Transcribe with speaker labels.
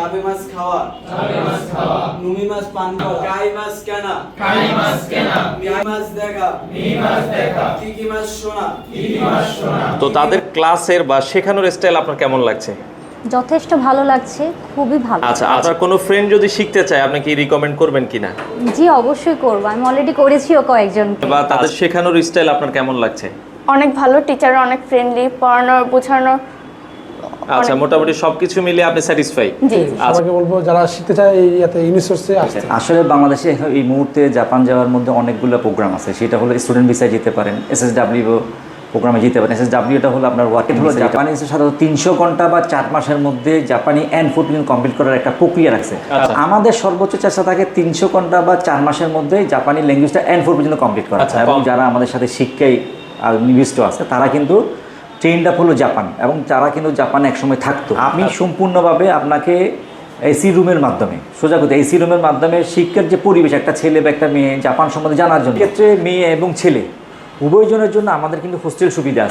Speaker 1: চাবে মাছ খাওয়া নুমি মাছ পান করা কাই মাছ কেনা মি মাছ দেখা কি মাছ শোনা
Speaker 2: তো তাদের ক্লাসের বা শেখানোর স্টাইল আপনার কেমন লাগছে?
Speaker 3: যথেষ্ট ভালো লাগছে, খুবই ভালো।
Speaker 2: আচ্ছা, আপনার কোনো ফ্রেন্ড যদি শিখতে চায় আপনি কি রিকমেন্ড করবেন কিনা?
Speaker 3: জি অবশ্যই করব, আমি অলরেডি করেছিও কয়েকজনকে।
Speaker 2: বা তাদের শেখানোর স্টাইল আপনার কেমন লাগছে?
Speaker 4: অনেক ভালো, টিচার অনেক ফ্রেন্ডলি, পড়ানোর বোঝানো।
Speaker 2: আচ্ছা, মোটামুটি সবকিছু মিলে আপনি স্যাটিসফাই?
Speaker 4: জি
Speaker 5: সবাইকে বলবো যারা শিখতে চায় এই ইউনিভার্সিটিতে আসতে।
Speaker 6: আসলে বাংলাদেশে এই মুহূর্তে জাপান যাওয়ার মধ্যে অনেকগুলো প্রোগ্রাম আছে। সেটা হলো স্টুডেন্ট ভিসায় যেতে পারেন, SSW প্রোগ্রামে যেতে পারেন। SSWটা হলো আপনার ওয়ার্কিং হলো জাপানি সাধারণত 300 ঘন্টা বা 4 মাসের মধ্যে জাপানি N14 কমপ্লিট করার একটা প্রক্রিয়া রাখছে। আমাদের সর্বোচ্চ চেষ্টা থাকে 300 ঘন্টা বা 4 মাসের মধ্যে জাপানি ল্যাঙ্গুয়েজটা N4 পর্যন্ত কমপ্লিট করা। এবং যারা আমাদের সাথে শিক্ষায় নিবিষ্ট আছে তারা কিন্তু ট্রেন্ড আপ হলো জাপান, এবং যারা কিন্তু জাপানে একসময় থাকতো। আমি সম্পূর্ণভাবে আপনাকে এসি রুমের মাধ্যমে, সোজা কথা এসি রুমের মাধ্যমে শিক্ষার যে পরিবেশ, একটা ছেলে বা একটা মেয়ে জাপান সম্বন্ধে জানার জন্য, ক্ষেত্রে মেয়ে এবং ছেলে উভয়জনের জন্য আমাদের কিন্তু হোস্টেল সুবিধা আছে।